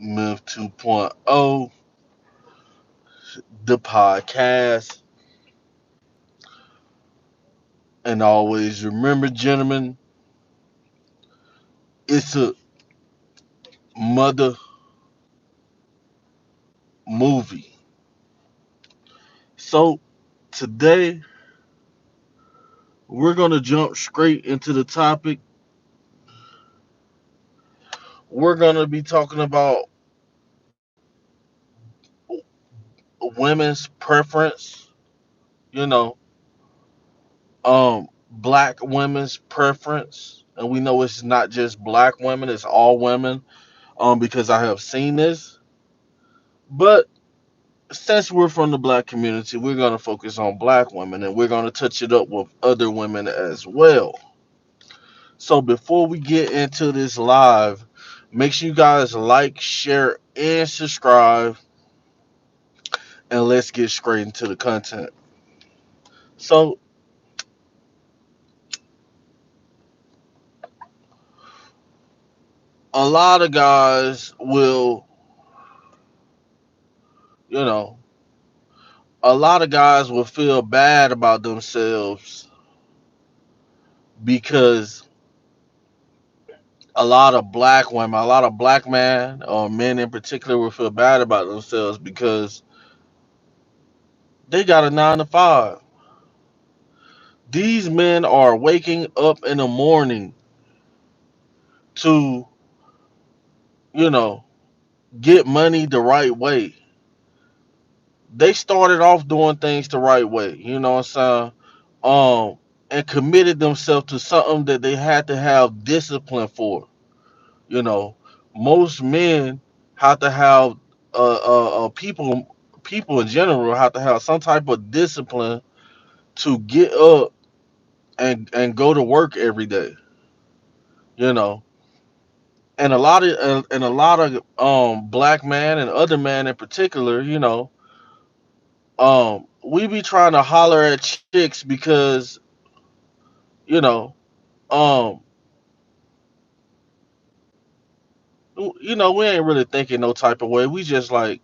Myth 2.0, the podcast. And always remember, gentlemen, it's a mother movie. So today, we're going to jump straight into the topic. We're going to be talking about women's preference, you know, black women's preference. And we know it's not just black women, it's all women, because I have seen this. But since we're from the black community, we're going to focus on black women and we're going to touch it up with other women as well. So before we get into this live, make sure you guys like, share, and subscribe, and let's get straight into the content. So, a lot of guys will, you know, a lot of guys will feel bad about themselves because a lot of black men or men in particular will feel bad about themselves because they got a 9 to 5. These men are waking up in the morning to, you know, get money the right way. They started off doing things the right way, you know what I'm saying? And committed themselves to something that they had to have discipline for. You know, most men have to have people in general have to have some type of discipline to get up and go to work every day. You know, and a lot of black man and other men in particular, we be trying to holler at chicks because you know um we ain't really thinking no type of way. We just like,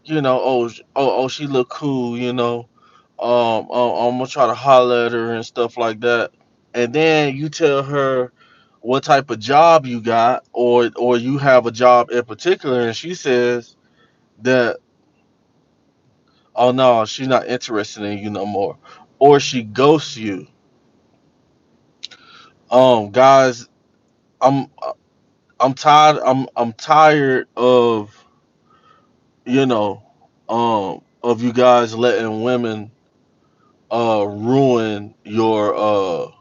oh, she look cool, I'm gonna try to holler at her and stuff like that. And then you tell her what type of job you got, or you have a job in particular, and she says that, oh no, she's not interested in you no more, or she ghosts you. Guys, I'm I'm tired. I'm tired you know of you guys letting women ruin your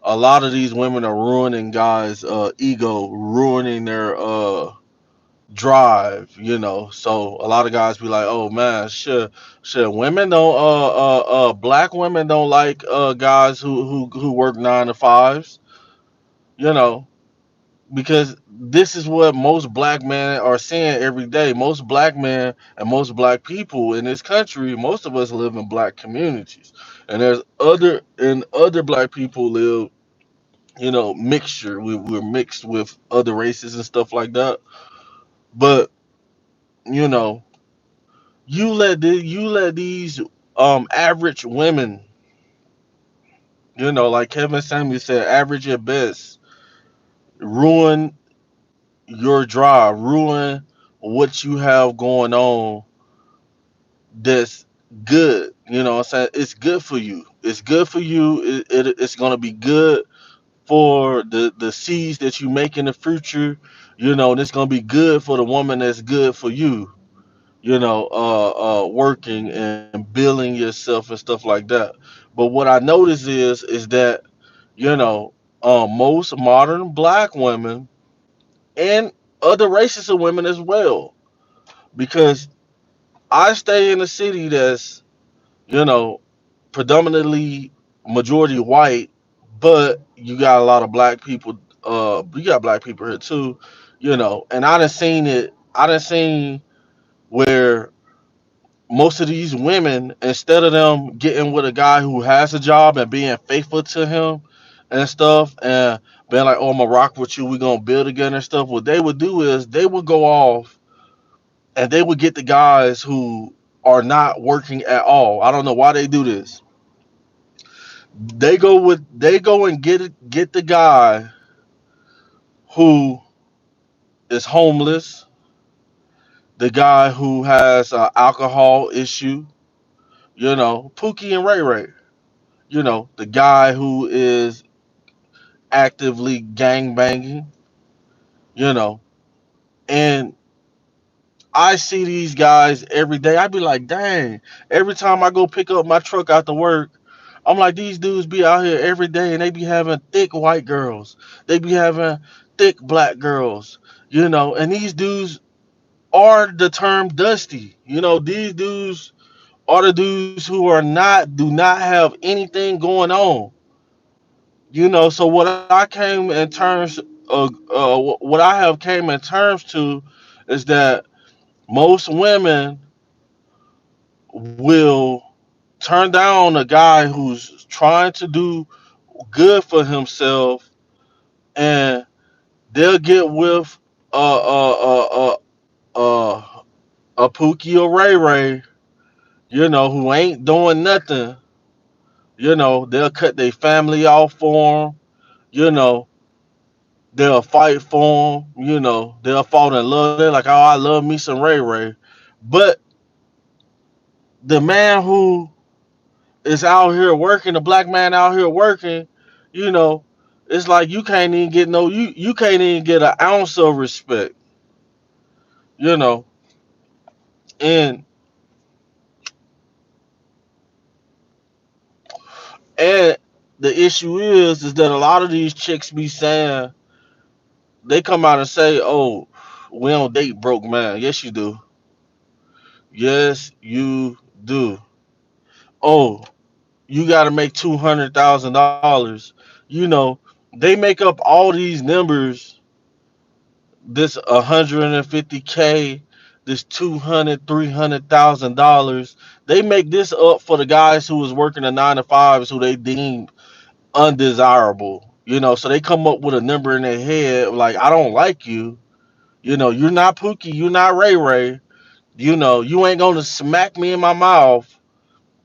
a lot of these women are ruining guys ego, ruining their drive, so a lot of guys be like, oh man, sure, women don't black women don't like guys who work 9 to 5s, you know because this is what most black men are seeing every day. Most black men and most black people in this country, most of us live in black communities, and other black people live, mixture. We're mixed with other races and stuff like that. But you know, you let these average women, like Kevin Samuel said, average at best, ruin your drive, ruin what you have going on that's good. You know what I'm saying? It's good for you. It's good for you. It's going to be good for the seeds that you make in the future. And it's going to be good for the woman that's good for you, working and building yourself and stuff like that. But what I notice is that, you know, most modern black women and other races of women as well, because I stay in a city that's, you know, predominantly majority white, but you got a lot of black people. You got black people here too, and I done seen it. I done seen where most of these women, instead of them getting with a guy who has a job and being faithful to him and stuff, and being like, "Oh, I'm gonna rock with you. We gonna build together and stuff." What they would do is they would go off and they would get the guys who are not working at all. I don't know why they do this. They go and get the guy who is homeless, the guy who has an alcohol issue, Pookie and Ray Ray, the guy who is actively gang banging, you know, and I see these guys every day. I be like, dang, every time I go pick up my truck after work, I'm like, these dudes be out here every day and they be having thick white girls. They be having thick black girls, and these dudes are the term dusty. These dudes are the dudes who do not have anything going on. So what I came in terms what I have came in terms to is that most women will turn down a guy who's trying to do good for himself, and they'll get with a Pookie or Ray Ray, who ain't doing nothing. They'll cut their family off for them. They'll fight for them. They'll fall in love. They're like, oh, I love me some Ray Ray. But the man who is out here working, the black man out here working, you know, it's like you can't even get you can't even get an ounce of respect, you know. And and the issue is that a lot of these chicks be saying, they come out and say, "Oh, we don't date broke man." Yes, you do. Yes, you do. Oh, you got to make $200,000. They make up all these numbers. This 150K, this 200, $300,000. They make this up for the guys who was working the 9 to 5s who they deem undesirable. So they come up with a number in their head like, I don't like you. You're not Pookie, you're not Ray Ray. You ain't gonna smack me in my mouth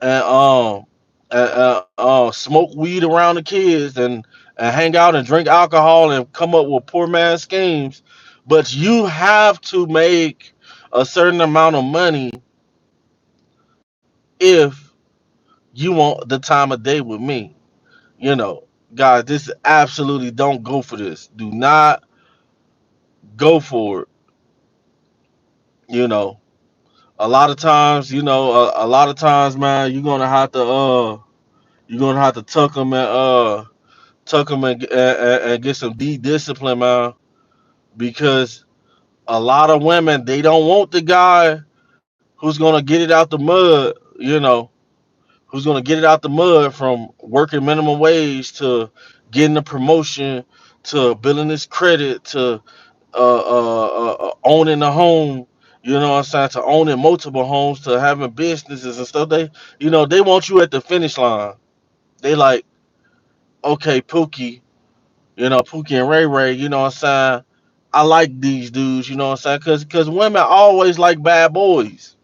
and smoke weed around the kids and hang out and drink alcohol and come up with poor man schemes. But you have to make a certain amount of money if you want the time of day with me. You know, Guys, this absolutely don't go for this. Do not go for it. You know, a lot of times, man, you're gonna have to tuck them and get some discipline, man, because a lot of women, they don't want the guy who's gonna get it out the mud, who's gonna get it out the mud from working minimum wage to getting a promotion to building his credit to owning a home. You know what I'm saying? To owning multiple homes, to having businesses and stuff. They want you at the finish line. They like, okay, Pookie and Ray Ray, you know what I'm saying? I like these dudes, you know what I'm saying? Cause women always like bad boys.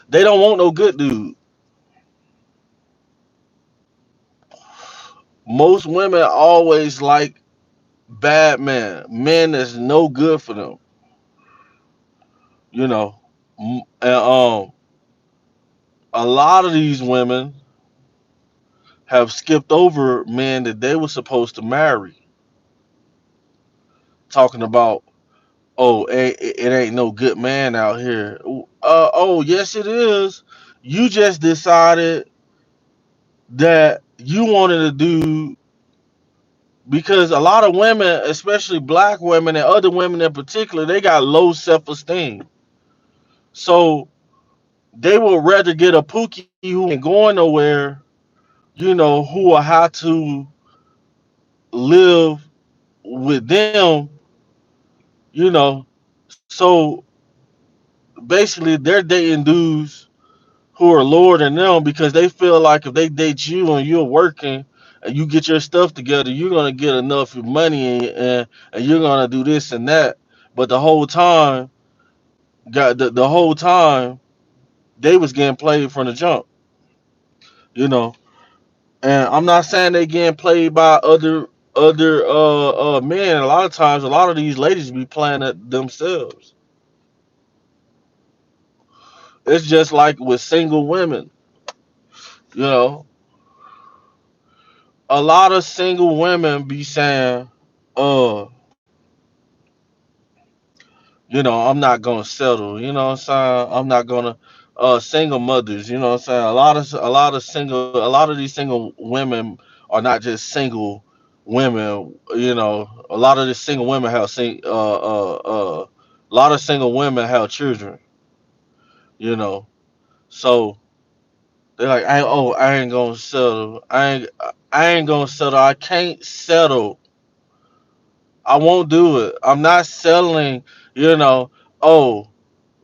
They don't want no good dude. Most women always like bad men that's no good for them, you know. And a lot of these women have skipped over men that they were supposed to marry, talking about, oh, it ain't no good man out here. Oh, yes, it is. You just decided that you wanted to do, because a lot of women, especially black women and other women in particular, they got low self-esteem. So they would rather get a Pookie who ain't going nowhere, who will have to live with them, you know. So basically, they're dating dudes who are lower than them because they feel like if they date you and you're working and you get your stuff together, you're gonna get enough money, and you're gonna do this and that. But the whole time, the whole time they was getting played from the jump, you know. And I'm not saying they getting played by other men. A lot of times, a lot of these ladies be playing it themselves. It's just like with single women, you know. A lot of single women be saying, uh, I'm not gonna settle. You know what I'm saying? I'm not gonna. Single mothers. You know what I'm saying? A lot of these single women are not just single women. You know, a lot of the single women have a lot of single women have children. You know, so they're like, I ain't gonna settle. I ain't gonna settle. I can't settle. I won't do it. I'm not settling. You know, oh.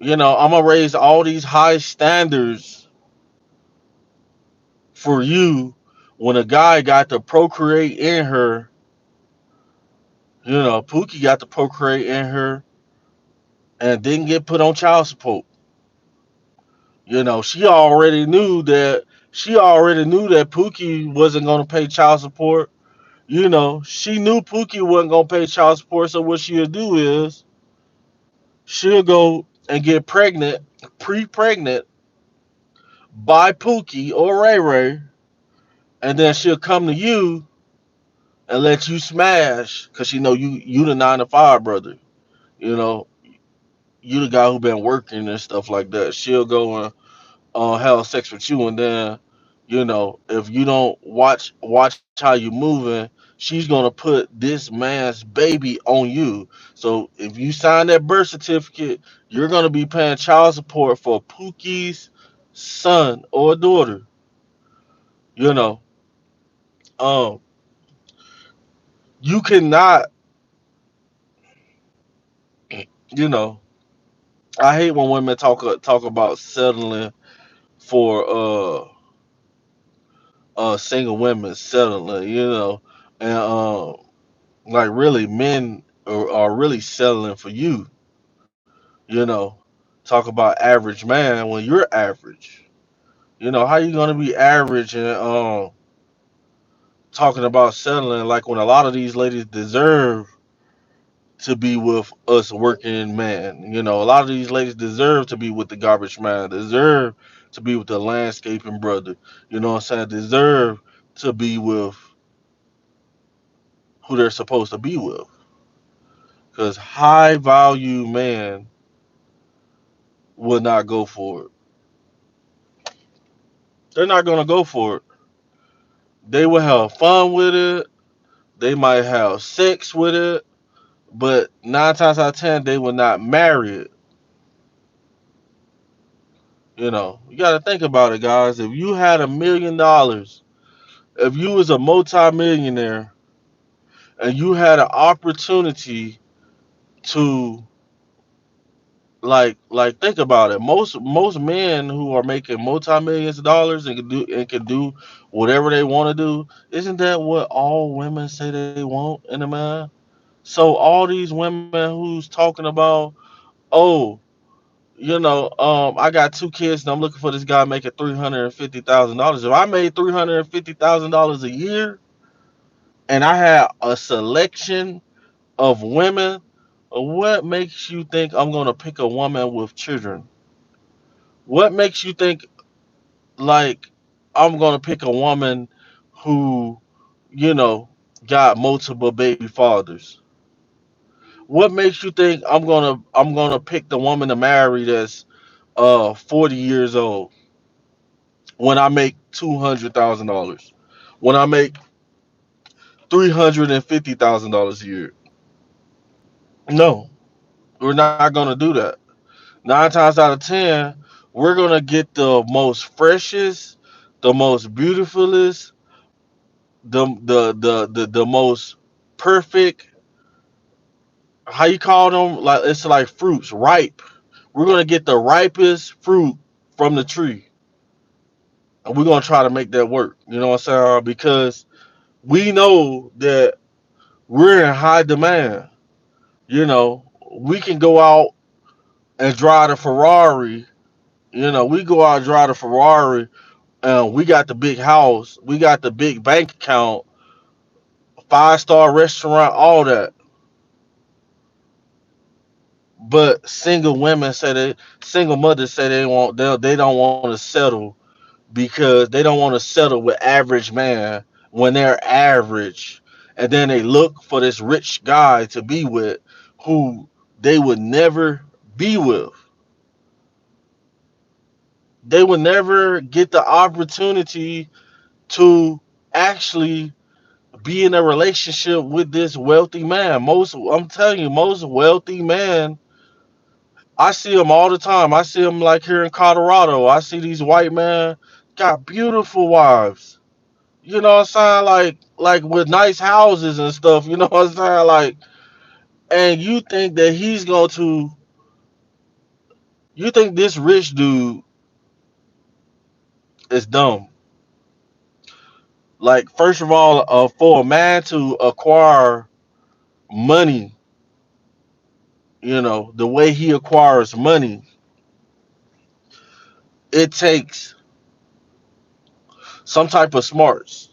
I'm gonna raise all these high standards for you when a guy got to procreate in her. Pookie got to procreate in her and didn't get put on child support. She already knew that. She already knew that Pookie wasn't gonna pay child support. She knew Pookie wasn't gonna pay child support. So what she'll do is she'll go and get pregnant, pre-pregnant by Pookie or Ray Ray, and then she'll come to you and let you smash because she know you the 9 to 5 brother. You know, you the guy who been working and stuff like that. She'll go and have sex with you, and then if you don't watch how you moving, she's gonna put this man's baby on you. So if you sign that birth certificate, you're gonna be paying child support for Pookie's son or daughter. You know, um, you cannot. You know, I hate when women talk about settling for single women settling, and like really men are really settling for you, you know. Talk about average man when you're average. How you gonna be average and talking about settling like when a lot of these ladies deserve to be with us working man. A lot of these ladies deserve to be with the garbage man, deserve to be with the landscaping brother. You know what I'm saying? Deserve to be with who they're supposed to be with. Because high value man will not go for it. They're not gonna go for it. They will have fun with it. They might have sex with it, but 9 times out of 10 they will not marry it. You got to think about it, guys. If you had $1 million, if you was a multimillionaire and you had an opportunity to think about it, most men who are making multi-millions of dollars and can do whatever they want to do, isn't that what all women say they want in a man? So all these women who's talking about, oh, I got 2 kids and I'm looking for this guy making $350,000. If I made $350,000 a year and I had a selection of women, what makes you think I'm gonna pick a woman with children? What makes you think like I'm gonna pick a woman who, you know, got multiple baby fathers? What makes you think I'm gonna pick the woman to marry that's 40 years old when I make $200,000? When I make $350,000 a year? No, we're not gonna do that. 9 times out of 10, we're gonna get the most freshest, the most beautifulest, the most perfect. How you call them? Like it's like fruits, ripe. We're gonna get the ripest fruit from the tree, and we're gonna try to make that work. You know what I'm saying? Because We know that we're in high demand. You know, we can go out and drive a Ferrari. You know, we go out and drive a Ferrari, and we got the big house, we got the big bank account, 5-star restaurant, all that. But single mothers say they don't want to settle because they don't want to settle with average man when they're average, and then they look for this rich guy to be with who they would never be with. They would never get the opportunity to actually be in a relationship with this wealthy man. I'm telling you, most wealthy men, I see them all the time. I see them like here in Colorado. I see these white men got beautiful wives. You know what I'm saying? Like with nice houses and stuff. You know what I'm saying? Like, and you think that you think this rich dude is dumb. Like, first of all, for a man to acquire money, the way he acquires money, it takes some type of smarts.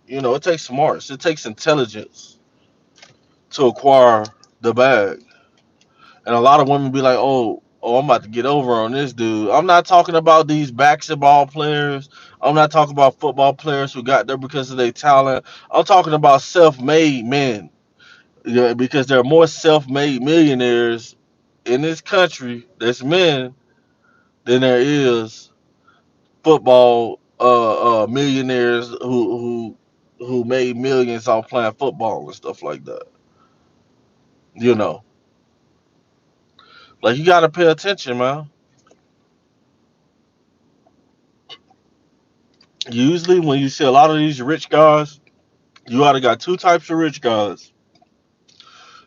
It takes smarts. It takes intelligence to acquire the bag. And a lot of women be like, I'm about to get over on this dude. I'm not talking about these basketball players. I'm not talking about football players who got there because of their talent. I'm talking about self-made men. Yeah, because there are more self-made millionaires in this country that's men than there is football millionaires who made millions off playing football and stuff like that. You know, like, you got to pay attention, man. Usually, when you see a lot of these rich guys, you oughta got two types of rich guys.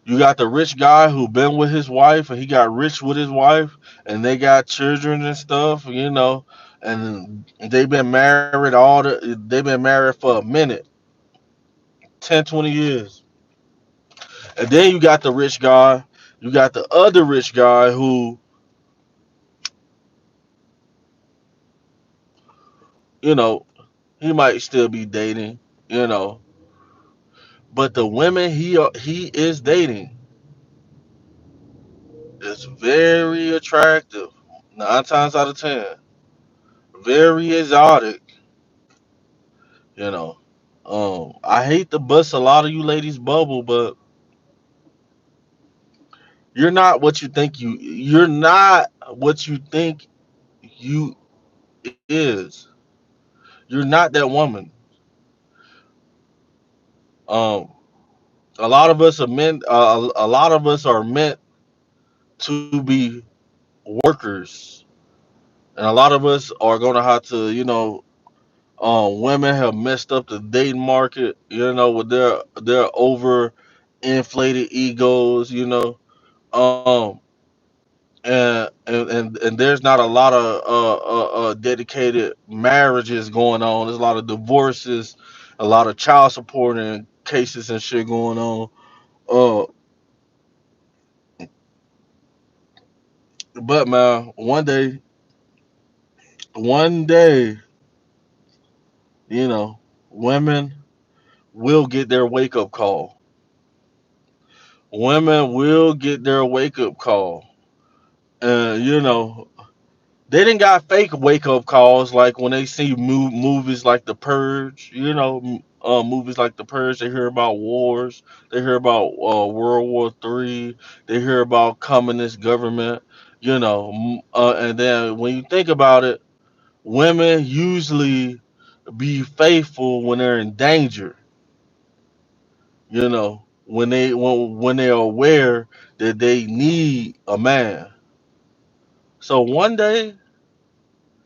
You got the rich guy who been with his wife and he got rich with his wife and they got children and stuff, and they've been married for a minute, 10, 20 years. And then you got the rich guy, you got the other rich guy who, you know, he might still be dating, you know, but the women he is dating is very attractive. 9 times out of 10, very exotic. You know, I hate to bust a lot of you ladies' bubble, but you're not what you think you is. You're not that woman. Um, a lot of us are meant. A lot of us are meant to be workers, and a lot of us are gonna have to. Women have messed up the dating market. With their over inflated egos. Um, and there's not a lot of dedicated marriages going on. There's a lot of divorces, a lot of child support and cases and shit going on. Uh, but man, one day, you know, women will get their wake up call. Women will get their wake up call. And they didn't got fake wake up calls like when they see movies like The Purge. Movies like The Purge. They hear about wars. They hear about World War III. They hear about communist government. And then when you think about it, women usually be faithful when they're in danger. When they're aware that they need a man. So one day,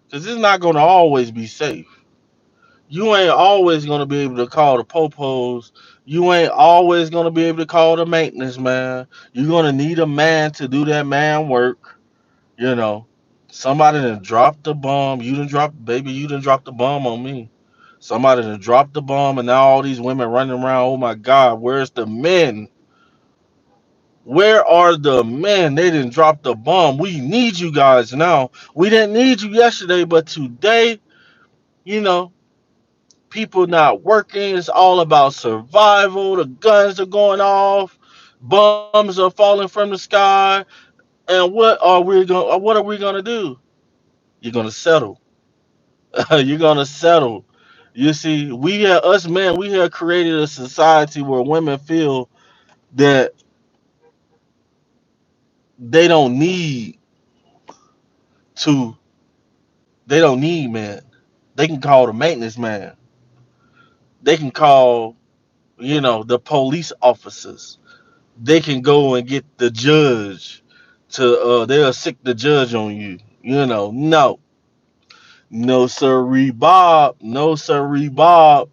because it's not going to always be safe. You ain't always gonna be able to call the popos. You ain't always gonna be able to call the maintenance man. You're gonna need a man to do that man work. You know, somebody done dropped the bomb. You done dropped, baby. You done dropped the bomb on me. Somebody done dropped the bomb, and now all these women running around. Oh my God, where's the men? Where are the men? They didn't drop the bomb. We need you guys now. We didn't need you yesterday, but today, you know, people not working. It's all about survival. The guns are going off. Bombs are falling from the sky. And what are we gonna do? You're gonna settle. You're gonna settle. You see, us men, we have created a society where women feel that they don't need to they don't need men. They can call the maintenance man. They can call, the police officers. They can go and get the judge to they'll sick the judge on you. No. No sirree Bob. No sirree Bob.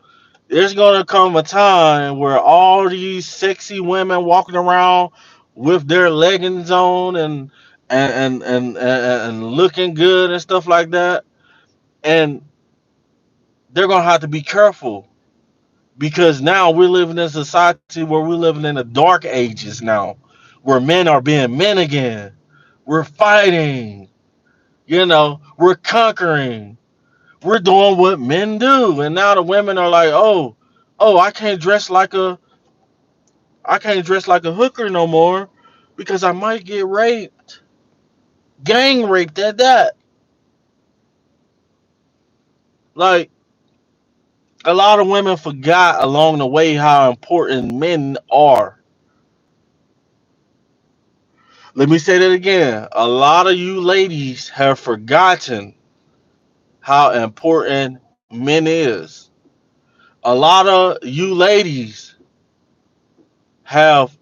There's gonna come a time where all these sexy women walking around with their leggings on and looking good and stuff like that, and they're gonna have to be careful because now we're living in a society where we're living in the dark ages now, where men are being men again. We're fighting, we're conquering, we're doing what men do, and now the women are like, oh, I can't dress like a hooker no more because I might get raped, gang raped at that. Like, a lot of women forgot along the way how important men are. Let me say that again. A lot of you ladies have forgotten how important men is. A lot of you ladies have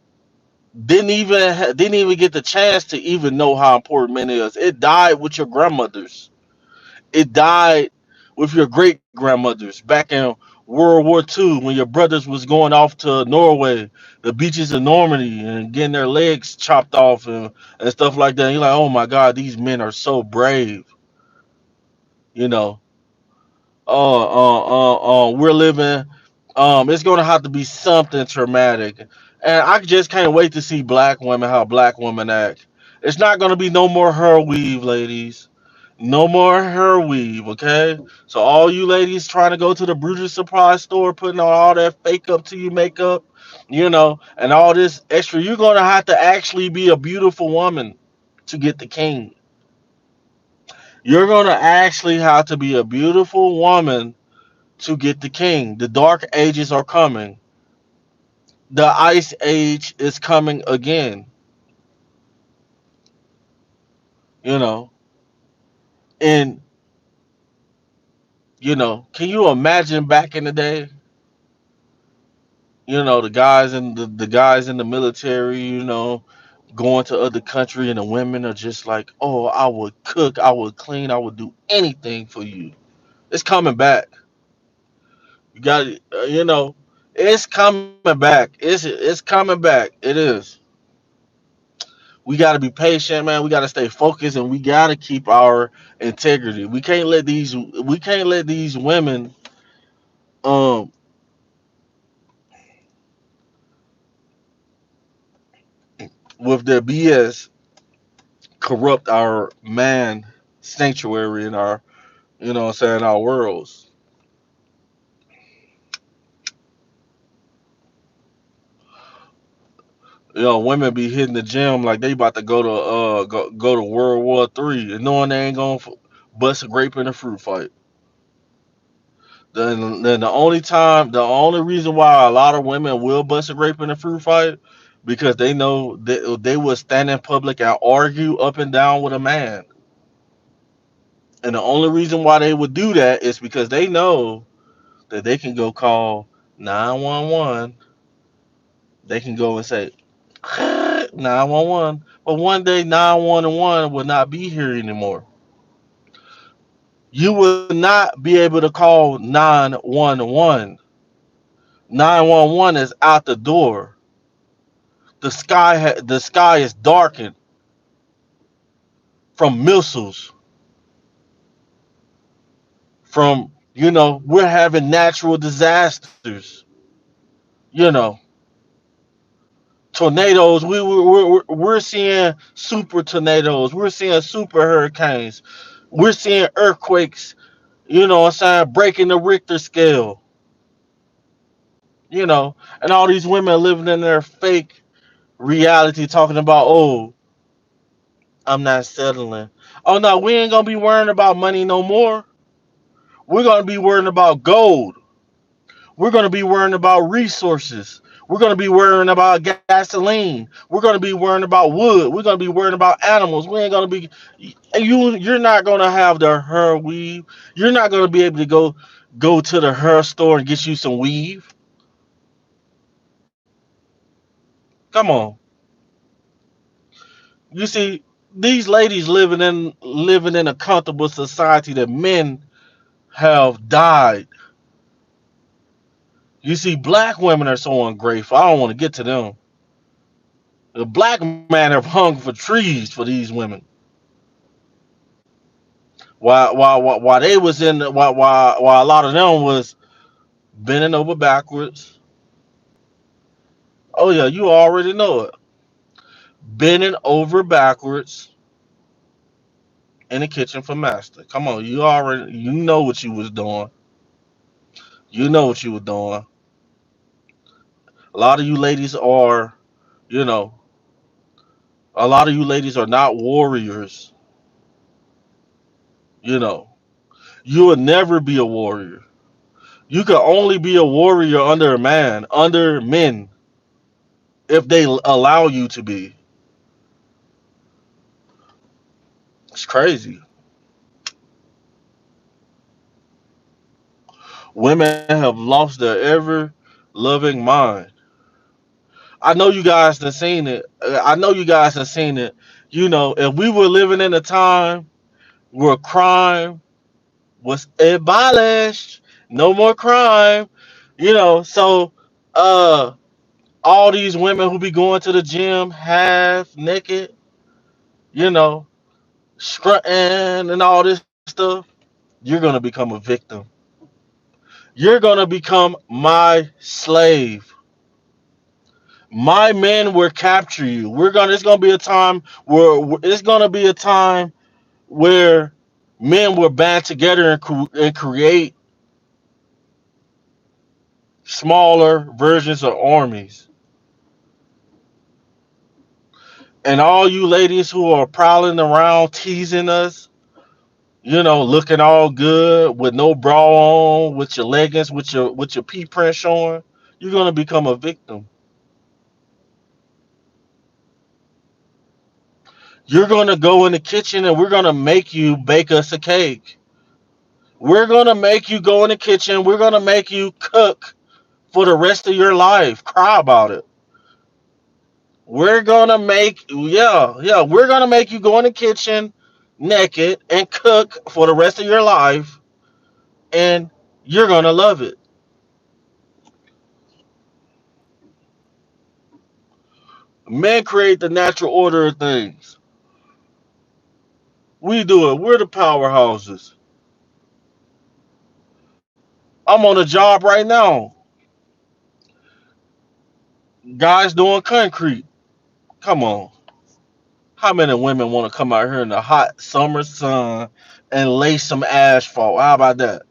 didn't even get the chance to even know how important men is. It died with your grandmothers. It died with your great grandmothers back in World War II when your brothers was going off to Norway, the beaches of Normandy, and getting their legs chopped off and stuff like that. And you're like, oh my God, these men are so brave. You know, we're living. It's gonna have to be something traumatic, and I just can't wait to see black women how black women act. It's not gonna be no more her weave, ladies. No more her weave, okay? So all you ladies trying to go to the beauty supply store, putting on all that fake up to you makeup, and all this extra, you're gonna have to actually be a beautiful woman to get the king. You're gonna actually have to be a beautiful woman to get the king. The dark ages are coming. The ice age is coming again. You know, and can you imagine back in the day? The guys in the military. Going to other country and the women are just like, oh, I would cook, I would clean, I would do anything for you. It's coming back. You got it's coming back. It's coming back. It is. We got to be patient, man. We got to stay focused, and we got to keep our integrity. We can't let these women um with their BS corrupt our man sanctuary in our what I'm saying, our worlds. Women be hitting the gym like they about to go to World War III and knowing they ain't gonna bust a grape in a fruit fight. Then the only reason why a lot of women will bust a grape in a fruit fight because they know they will stand in public and argue up and down with a man. And the only reason why they would do that is because they know that they can go call 911. They can go and say 911. But one day 911 will not be here anymore. You will not be able to call 911. 911 is out the door. The sky is darkened from missiles, from We're having natural disasters. You know, tornadoes. We're seeing super tornadoes. We're seeing super hurricanes. We're seeing earthquakes. What I'm saying, breaking the Richter scale. And all these women living in their fake reality, talking about, oh, I'm not settling. Oh no, we ain't gonna be worrying about money no more. We're gonna be worrying about gold. We're going to be worrying about resources. We're going to be worrying about gasoline. We're going to be worrying about wood. We're going to be worrying about animals. We ain't going to be you're not going to have the her weave. You're not going to be able to go to the her store and get you some weave. Come on. You see, these ladies living in a comfortable society that men have died. You see, black women are so ungrateful. I don't want to get to them. The black man have hung for trees for these women. While they was in while a lot of them was bending over backwards. Oh yeah, you already know it. Bending over backwards in the kitchen for master. Come on, you know what you was doing. You know what you were doing. A lot of you ladies are, you know, a lot of you ladies are not warriors. You know, you will never be a warrior. You can only be a warrior under a man, under men, if they allow you to be. It's crazy. Women have lost their ever loving mind. I know you guys have seen it. I know you guys have seen it. If we were living in a time where crime was abolished, no more crime, so uh all these women who be going to the gym half naked, you know, strutting and all this stuff, you're gonna become a victim. You're gonna become my slave. My men will capture you. It's gonna be a time where men will band together and create smaller versions of armies. And all you ladies who are prowling around teasing us, looking all good with no bra on, with your leggings, with your pee print showing, you're gonna become a victim. You're gonna go in the kitchen and we're gonna make you bake us a cake. We're gonna make you go in the kitchen. We're gonna make you cook for the rest of your life. Cry about it. We're gonna make you go in the kitchen naked and cook for the rest of your life, and you're gonna love it. Men create the natural order of things. We do it. We're the powerhouses. I'm on a job right now. Guys doing concrete. Come on. How many women want to come out here in the hot summer sun and lay some asphalt? How about that?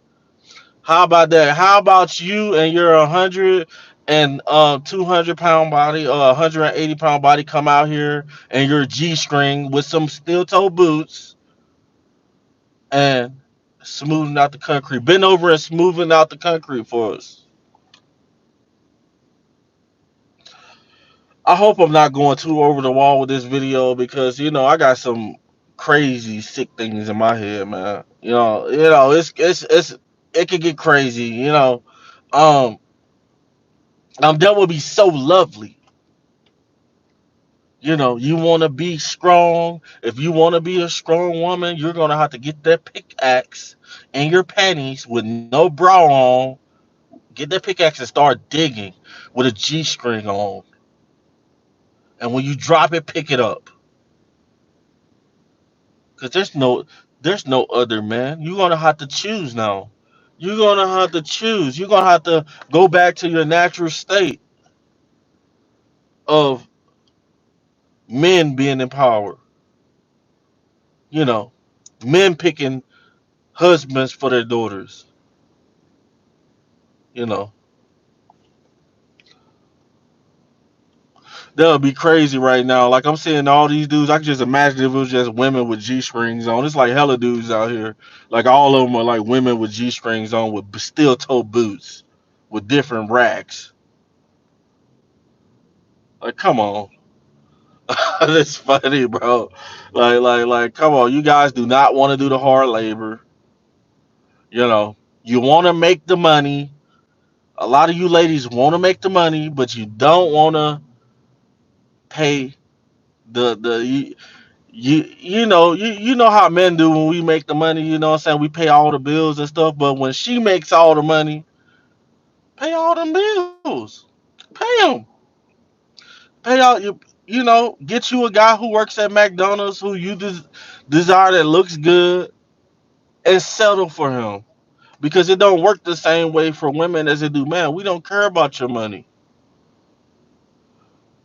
How about that? How about you and your 200 pound body or 180 pound body come out here and your G string with some steel toe boots and smoothing out the concrete. Bend over and smoothing out the concrete for us. I hope I'm not going too over the wall with this video because I got some crazy sick things in my head, man. It could get crazy. Um, that would be so lovely. You want to be strong. If you want to be a strong woman, you're gonna have to get that pickaxe and your panties with no bra on. Get that pickaxe and start digging with a G string on. And when you drop it, pick it up. Cause there's no other man. You're gonna have to choose now. You're gonna have to choose. You're gonna have to go back to your natural state of men being empowered. You know, men picking husbands for their daughters. You know, that would be crazy right now. Like I'm seeing all these dudes. I can just imagine if it was just women with G strings on. It's like hella dudes out here. Like all of them are like women with G strings on with steel toe boots with different racks. Like, come on. That's funny, bro. Like, come on. You guys do not want to do the hard labor. You know, you want to make the money. A lot of you ladies want to make the money, but you don't want to pay the you know how men do when we make the money. You know what I'm saying? We pay all the bills and stuff. But when she makes all the money, pay all them bills. Pay them. Pay out get you a guy who works at McDonald's who you desire that looks good and settle for him. Because it don't work the same way for women as it do men. We don't care about your money.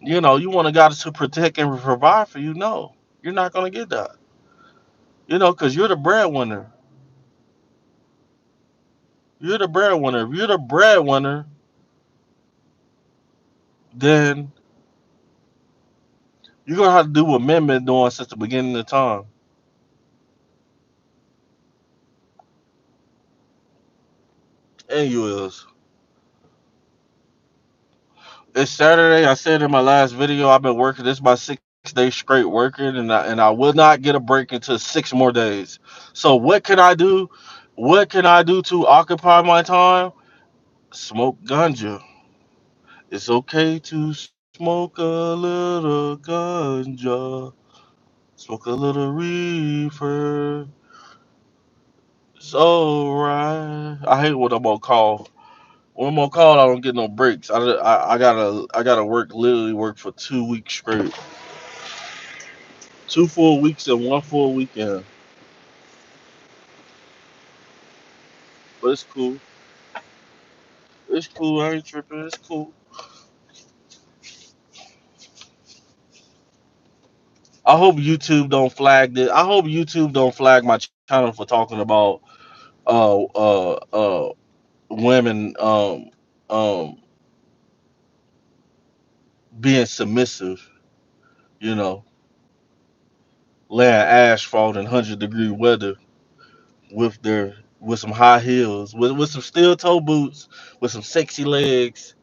You want a guy to protect and provide for you. No, you're not gonna get that. Because you're the breadwinner. You're the breadwinner. If you're the breadwinner, then you're gonna have to do what men been doing since the beginning of time. And you is. It's Saturday. I said in my last video, I've been working. This is my 6 days straight working, and I will not get a break until 6 more days. So what can I do? What can I do to occupy my time? Smoke ganja. It's okay to smoke a little ganja. Smoke a little reefer. It's alright. I hate what I'm on call. When I'm on call, I don't get no breaks. I gotta literally work for 2 weeks straight. 2 full weeks and 1 full weekend. But it's cool. It's cool. I ain't tripping. It's cool. I hope YouTube don't flag this. I hope YouTube don't flag my channel for talking about women um being submissive. You know, laying asphalt in 100-degree weather with some high heels, with some steel toe boots, with some sexy legs.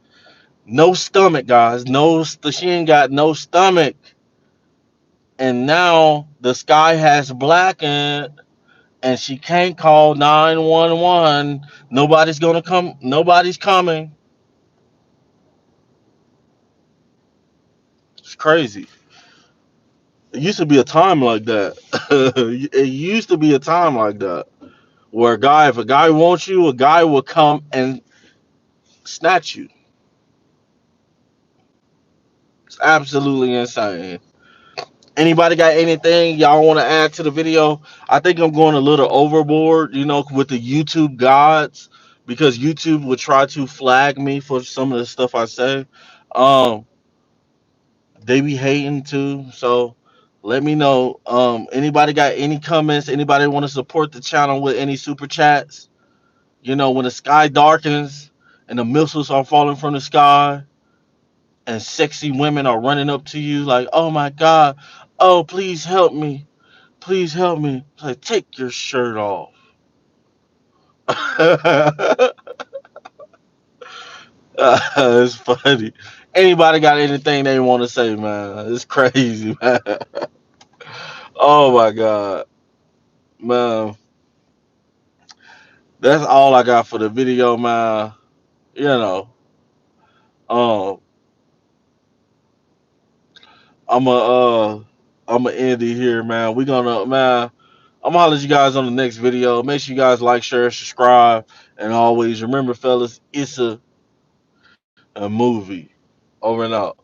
No stomach, guys. No, she ain't got no stomach. And now the sky has blackened, and she can't call 911. Nobody's gonna come. Nobody's coming. It's crazy. It used to be a time like that. It used to be a time like that where if a guy wants you, a guy will come and snatch you. It's absolutely insane. Anybody got anything y'all want to add to the video? I think I'm going a little overboard, with the YouTube gods, because YouTube would try to flag me for some of the stuff I say. Um, they be hating too, so let me know. Anybody got any comments? Anybody want to support the channel with any super chats? When the sky darkens and the missiles are falling from the sky and sexy women are running up to you like, "Oh my God, oh please help me." Please help me. It's like, take your shirt off. It's funny. Anybody got anything they want to say, man? It's crazy, man. Oh my God, man. That's all I got for the video, man. You know, um, I'm a I'm a end it here, man. We gonna man. I'm gonna holler at you guys on the next video. Make sure you guys like, share, subscribe, and always remember, fellas, it's a movie. Over and out.